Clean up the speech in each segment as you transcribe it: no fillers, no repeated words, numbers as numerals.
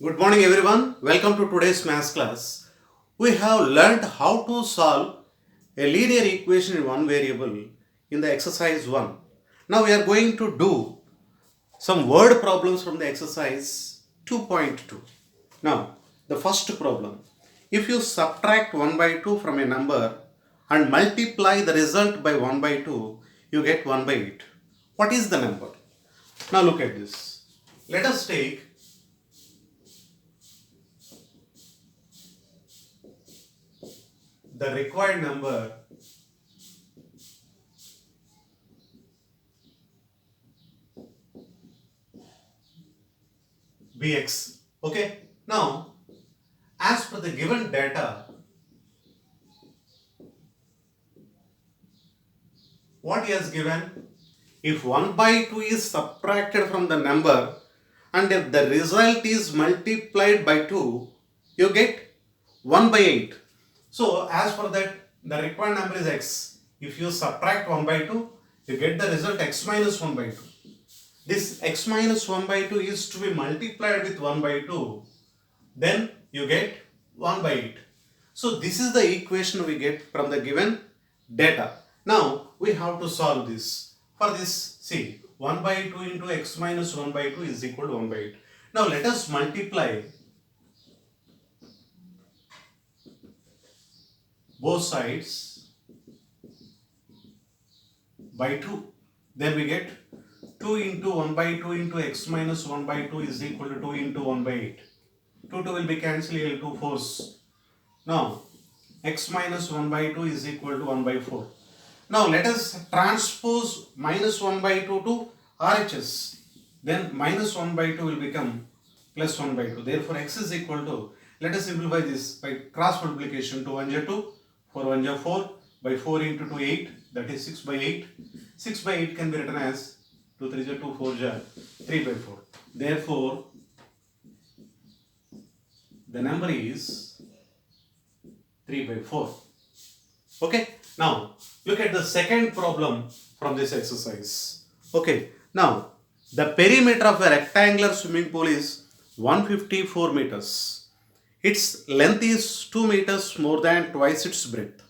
Good morning everyone. Welcome to today's maths class. We have learned how to solve a linear equation in one variable in the exercise 1. Now we are going to do some word problems from the exercise 2.2. Now the first problem. If you subtract 1 by 2 from a number and multiply the result by 1 by 2, you get 1 by 8. What is the number? Now look at this. Let us take the required number bx. Okay. Now, as per the given data, what he has given? If 1 by 2 is subtracted from the number and if the result is multiplied by 2, you get 1 by 8. So, as for that, the required number is x. If you subtract 1 by 2, you get the result x minus 1 by 2. This x minus 1 by 2 is to be multiplied with 1 by 2. Then you get 1 by 8. So this is the equation we get from the given data. Now we have to solve this. For this, see, 1 by 2 into x minus 1 by 2 is equal to 1 by 8. Now let us multiply both sides by 2. Then we get 2 into 1 by 2 into x minus 1 by 2 is equal to 2 into 1 by 8. 2 will be cancelled, 2 4s. Now, x minus 1 by 2 is equal to 1 by 4. Now, let us transpose minus 1 by 2 to RHS. Then, minus 1 by 2 will become plus 1 by 2. Therefore, x is equal to, let us simplify this by cross multiplication. 2 1 2, 4 1 4, by 4 into 2 8, that is 6 by 8. 6 by 8 can be written as 2 3 2, 4 3 by 4. Therefore, the number is 3 by 4. Okay. Now, look at the second problem from this exercise. Okay. Now, the perimeter of a rectangular swimming pool is 154 meters. Its length is 2 meters more than twice its breadth.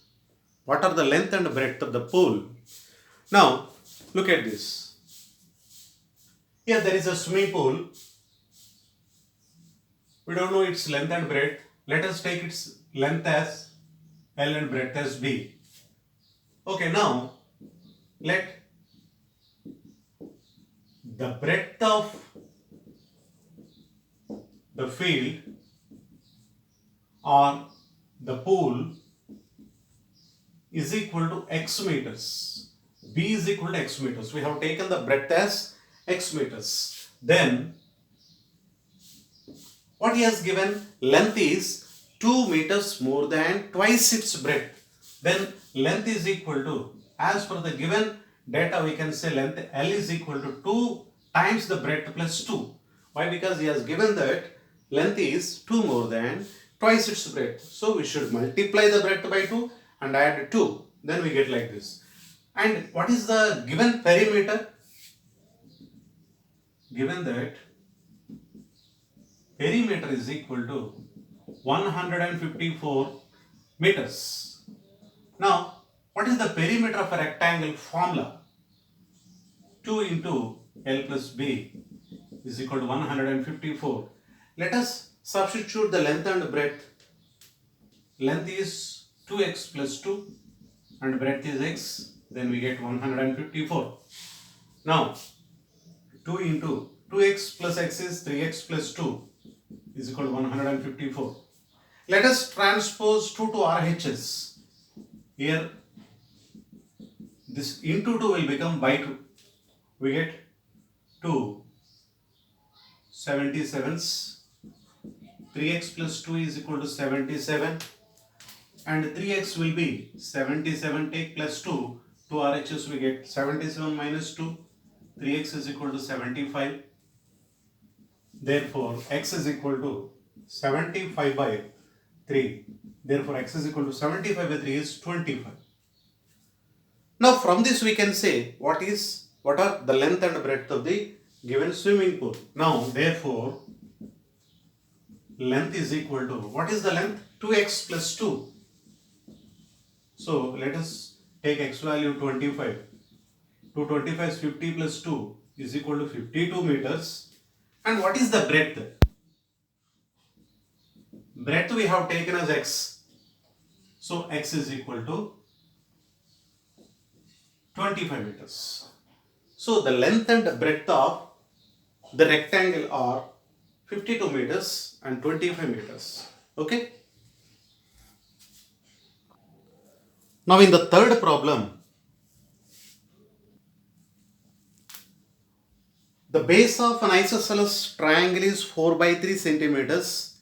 What are the length and breadth of the pool? Now, look at this. Here there is a swimming pool. We don't know its length and breadth. Let us take its length as L and breadth as B. Okay, now let the breadth of the field or the pool is equal to x meters. B is equal to x meters. We have taken the breadth as x meters. Then what he has given, length is 2 meters more than twice its breadth. Then length is equal to, as per the given data, we can say length L is equal to 2 times the breadth plus 2. Why? Because he has given that length is 2 more than twice its breadth. So we should multiply the breadth by 2 and add 2. Then we get like this. And what is the given perimeter? Given that perimeter is equal to 154 meters. Now, what is the perimeter of a rectangle formula? 2 into L plus B is equal to 154. Let us substitute the length and breadth. Length is 2x plus 2 and breadth is x. Then we get 154. Now, 2 into 2x plus x is 3x plus 2 is equal to 154. Let us transpose 2 to RHS. Here, this into 2 will become by 2. We get 2 77s. 3x plus 2 is equal to 77. And 3x will be 77, take plus 2. To RHS we get 77 minus 2. 3x is equal to 75. Therefore, x is equal to 75 by 3. Therefore, x is equal to 75 by 3 is 25. Now, from this we can say what are the length and breadth of the given swimming pool. Now, therefore, length is equal to, what is the length? 2x plus 2. So let us take x value 25. 225 is 50 plus 2 is equal to 52 meters. And what is the breadth? Breadth we have taken as x. So x is equal to 25 meters. So the length and breadth of the rectangle are 52 meters and 25 meters. Okay. Now in the third problem, the base of an isosceles triangle is 4 by 3 centimeters.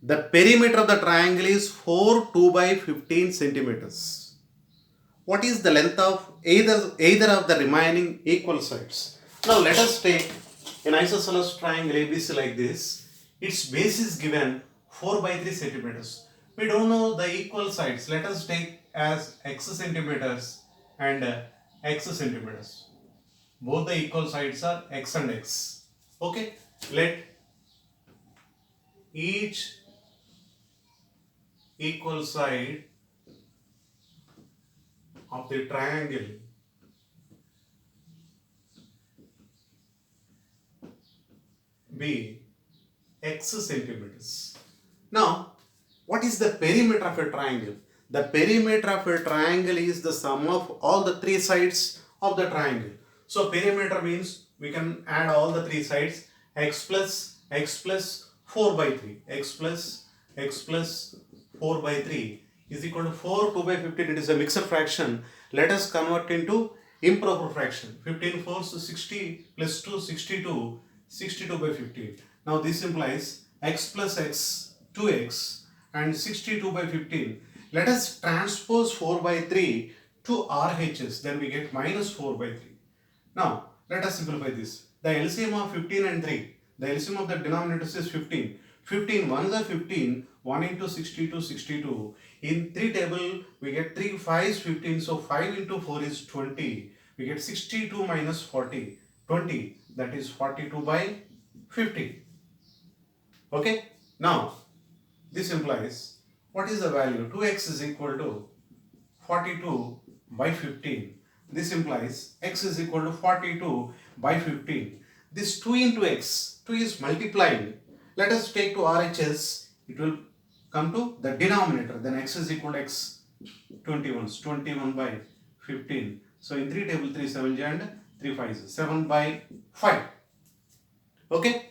The perimeter of the triangle is 4 2 by 15 centimeters. What is the length of either of the remaining equal sides? Now let us take an isosceles triangle ABC like this. Its base is given 4 by 3 centimeters. We don't know the equal sides. Let us take as x centimeters and x centimeters. Both the equal sides are x and x. Okay. Let each equal side of the triangle be x centimeters. Now, what is the perimeter of a triangle? The perimeter of a triangle is the sum of all the three sides of the triangle. So, perimeter means we can add all the three sides, x plus 4 by 3, x plus 4 by 3 is equal to 4 2 by 15. It is a mixed fraction. Let us convert into improper fraction. 15 4s 60 plus 2 62, 62 by 15. Now this implies x plus x 2x and 62 by 15. Let us transpose 4 by 3 to RHS, then we get minus 4 by 3. Now let us simplify this. The LCM of 15 and 3, the LCM of the denominators is 15. 15 1s are 15, 1 into 62 62. In 3 table we get 3 5s 15, so 5 into 4 is 20. We get 62 minus 40, 20, that is 42 by 50. Okay. Now this implies, what is the value? 2x is equal to 42 by 15. This implies x is equal to 42 by 15. This 2 into x, 2 is multiplying. Let us take to RHS, it will come to the denominator. Then x is equal to x 21 by 15. So in 3 table 3 7 and 3 5s, 7 by 5. Okay.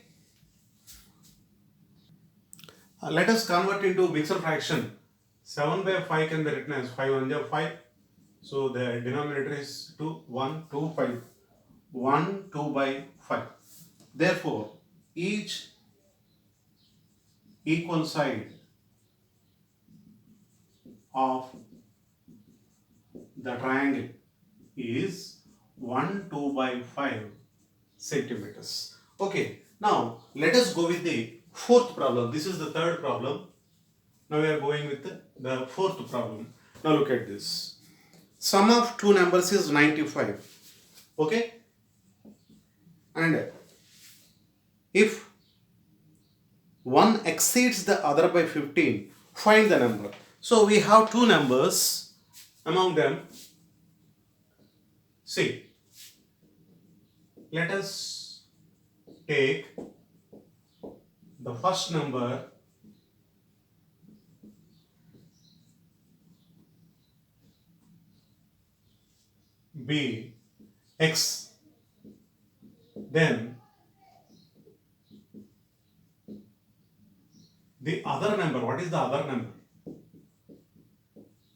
Let us convert into mixed fraction. 7 by 5 can be written as 5 1 5. So the denominator is 2 1 2 5. 1 2 by 5. Therefore, each equal side of the triangle is 1 2 by 5 centimeters. Okay, now let us go with the fourth problem. This is the third problem. Now we are going with the fourth problem. Now look at this. Sum of two numbers is 95. Okay, and if one exceeds the other by 15, find the number. So we have two numbers, among them, see, let us take the first number be x, then the other number, what is the other number?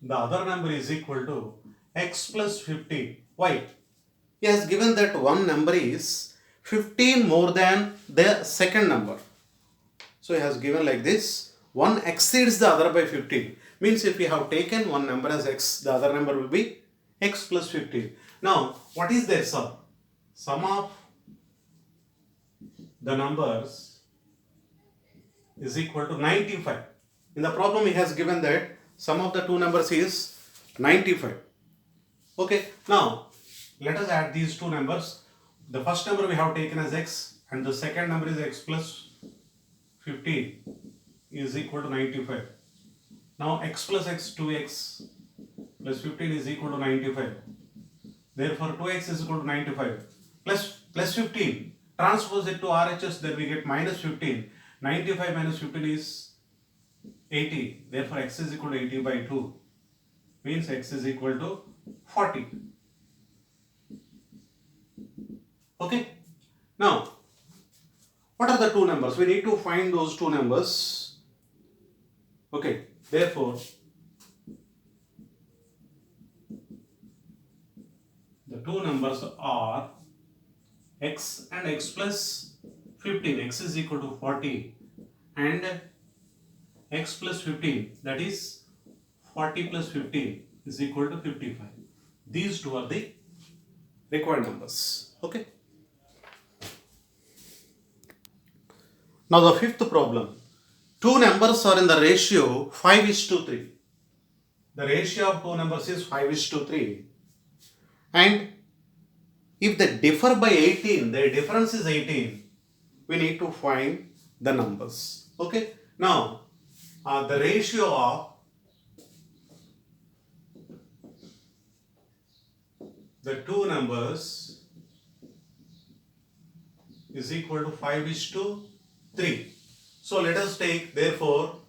The other number is equal to x plus 15. Why? He has given that one number is 15 more than the second number. So he has given like this, one exceeds the other by 15. Means if we have taken one number as x, the other number will be x plus 15. Now, what is their sum? Sum of the numbers is equal to 95. In the problem he has given that sum of the two numbers is 95. Okay, now let us add these two numbers. The first number we have taken as x and the second number is x plus 15. is equal to 95. Now x plus x, 2x plus 15 is equal to 95. Therefore 2x is equal to 95 plus 15. Transpose it to RHS, then we get minus 15. 95 minus 15 is 80. Therefore x is equal to 80 by 2. Means x is equal to 40. Okay. Now, what are the two numbers? We need to find those two numbers. Okay. Therefore, the two numbers are x and x plus 15. X is equal to 40 and x plus 15, that is 40 plus 15 is equal to 55. These two are the required numbers. Okay. Now the fifth problem. Two numbers are in the ratio 5:3. The ratio of two numbers is 5:3. And if they differ by 18, their difference is 18, we need to find the numbers. Okay. Now, the ratio of the two numbers is equal to 5:3. So let us take, therefore,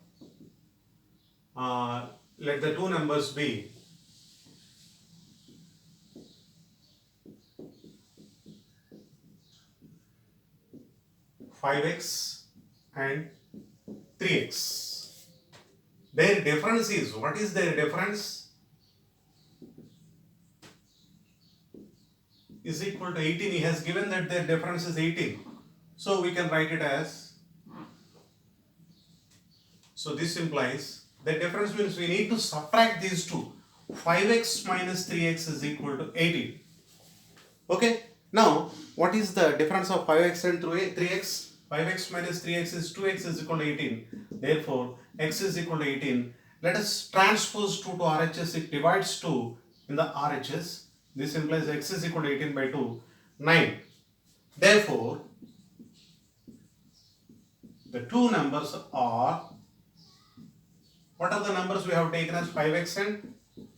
let the two numbers be 5x and 3x. Their difference is, what is their difference? Is equal to 18. He has given that their difference is 18. So we can write it as, so this implies the difference means we need to subtract these two. 5x minus 3x is equal to 18. Okay. Now, what is the difference of 5x and 3x? 5x minus 3x is 2x is equal to 18. Therefore, x is equal to 18. Let us transpose 2 to RHS. It divides 2 in the RHS. This implies x is equal to 18 by 2, 9. Therefore, the two numbers are, what are the numbers we have taken as 5x and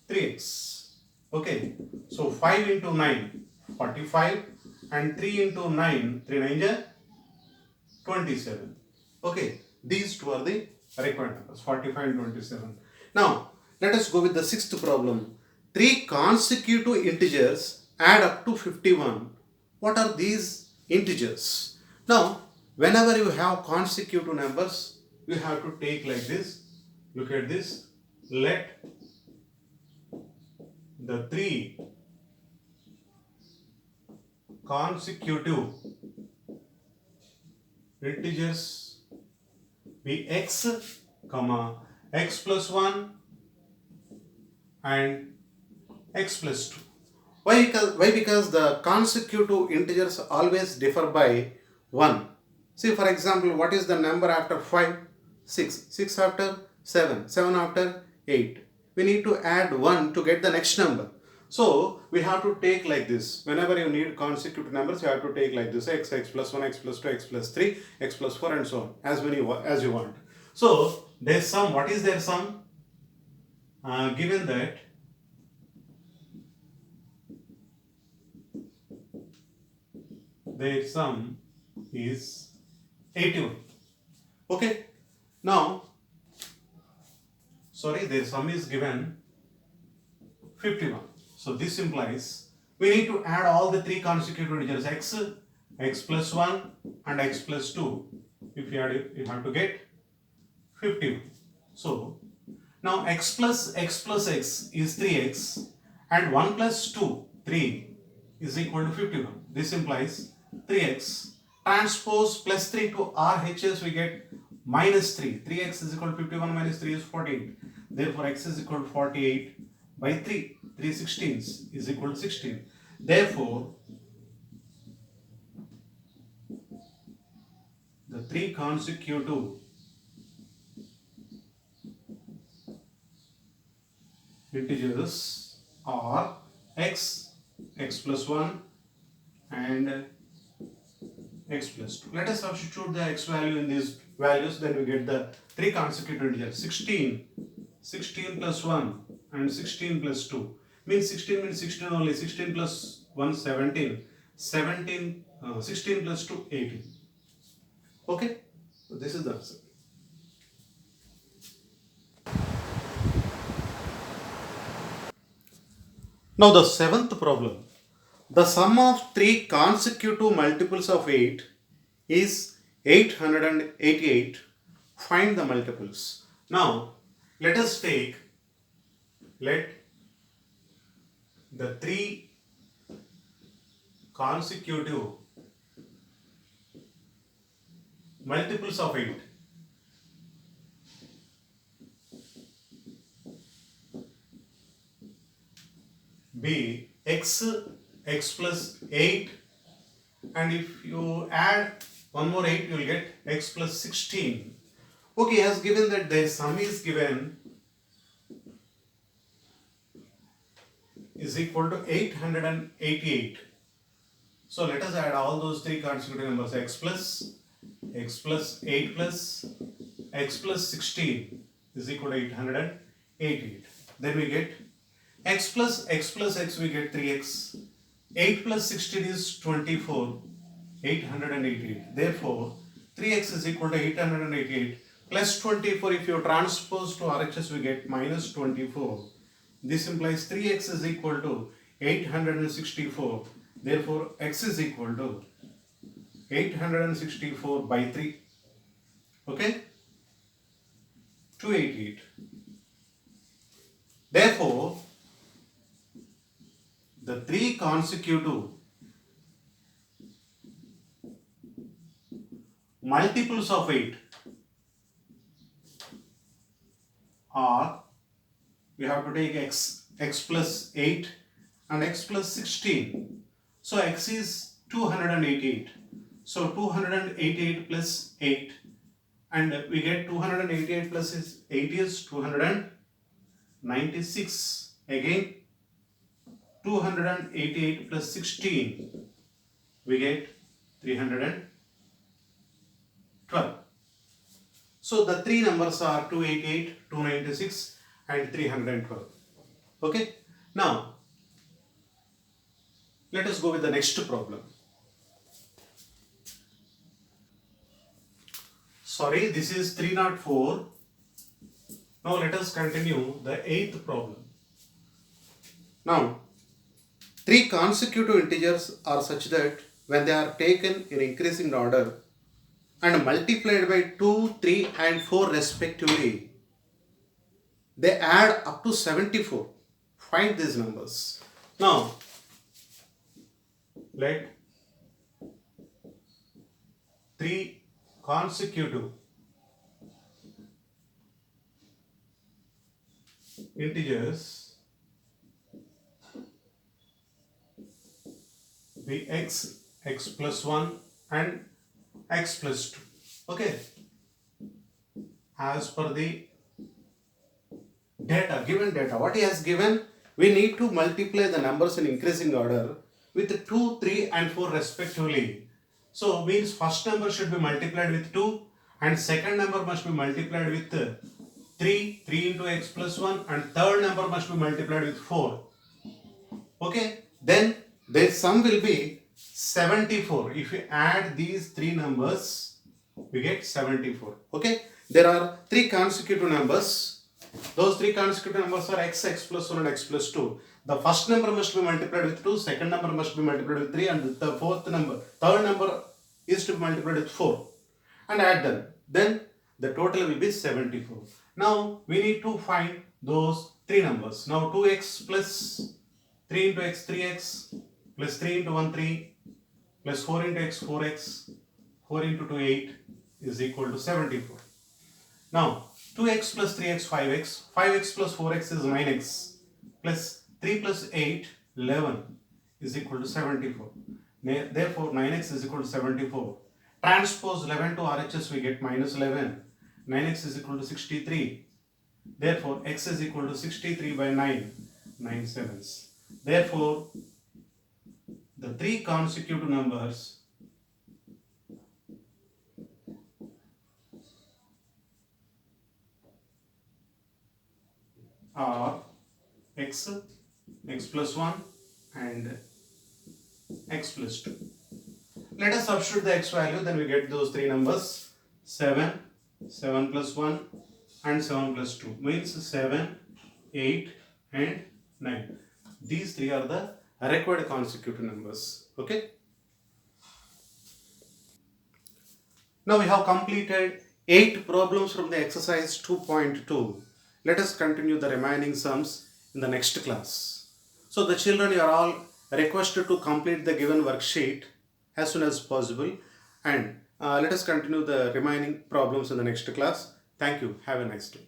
3x? Okay, so 5 into 9, 45, and 3 into 9, 3 9 27. Okay, these two are the required numbers, 45 and 27. Now, let us go with the sixth problem. Three consecutive integers add up to 51. What are these integers? Now, whenever you have consecutive numbers, you have to take like this. Look at this. Let the three consecutive integers be x, comma, x plus 1 and x plus 2. Why? Because the consecutive integers always differ by 1. See, for example, what is the number after 5? 6. 6 after 7. 7 after 8. We need to add 1 to get the next number. So, we have to take like this. Whenever you need consecutive numbers, you have to take like this. X plus 1, x plus 2, x plus 3, x plus 4 and so on. As many as you want. So, their sum. What is their sum? Given that their sum is 81. Okay. Now, their sum is given 51. So this implies we need to add all the three consecutive integers x, x plus 1 and x plus 2. If you add it, you have to get 51. So now x plus x is 3x and 1 plus 2, 3 is equal to 51. This implies 3x. Transpose plus 3 to RHS, we get minus 3. 3x is equal to 51 minus 3 is 48. Therefore, x is equal to 48 by 3. 3 16ths is equal to 16. Therefore, the three consecutive integers are x, x plus 1 and x plus 2. Let us substitute the x value in these values, then we get the three consecutive integers. 16 plus 1 and 16 plus 2. Means 16 only. 16 plus 1, 17. 16 plus 2, 18. Okay? So this is the answer. Now the seventh problem. The sum of three consecutive multiples of 8 is 888. Find the multiples. Now let us take, let the three consecutive multiples of 8 be x plus 8, and if you add one more 8 you will get x plus 16. Okay, as given that the sum is given is equal to 888. So let us add all those three consecutive numbers, x plus 8 plus x plus 16 is equal to 888. Then we get x plus x we get 3x. 8 plus 16 is 24, 888. Therefore 3x is equal to 888 plus 24. If you transpose to RHS we get minus 24. This implies 3x is equal to 864. Therefore x is equal to 864 by 3. Okay? 288. Therefore the three consecutive multiples of 8 are, we have to take x plus 8 and x plus 16. So x is 288. So 288 plus 8, and we get 288 plus 8 is 296. Again 288 plus 16 we get 312. So the three numbers are 288, 296 and 312. Okay. Now let us go with the next problem. Sorry, this is 304. Now let us continue the eighth problem. Now three consecutive integers are such that when they are taken in increasing order and multiplied by 2, 3 and 4 respectively, they add up to 74. Find these numbers. Now let three consecutive integers be x plus 1 and x plus 2. Okay, as per the data, given data, what he has given, we need to multiply the numbers in increasing order with 2, 3 and 4 respectively. So means first number should be multiplied with 2 and second number must be multiplied with 3 into x plus 1, and third number must be multiplied with 4. Okay, then their sum will be 74. If you add these three numbers, we get 74. Okay, there are three consecutive numbers. Those three consecutive numbers are x plus 1 and x plus 2. The first number must be multiplied with 2, second number must be multiplied with 3, and the third number is to be multiplied with 4. And add them. Then the total will be 74. Now we need to find those three numbers. Now 2x plus 3 into x 3x plus 3 into 1 3 plus 4 into x 4x 4 into 2 8 is equal to 74. Now 2x plus 3x 5x, 5x plus 4x is 9x, plus 3 plus 8 11 is equal to 74. Therefore 9x is equal to 74. Transpose 11 to RHS, we get minus 11. 9x is equal to 63. Therefore x is equal to 63 by 9, 9 sevens. Therefore the three consecutive numbers are x, x plus 1 and x plus 2. Let us substitute the x value, then we get those three numbers 7, 7 plus 1 and 7 plus 2 means 7, 8 and 9. These three are the required consecutive numbers. Okay. Now we have completed 8 problems from the exercise 2.2. Let us continue the remaining sums in the next class. So the children, you are all requested to complete the given worksheet as soon as possible, and let us continue the remaining problems in the next class. Thank you. Have a nice day.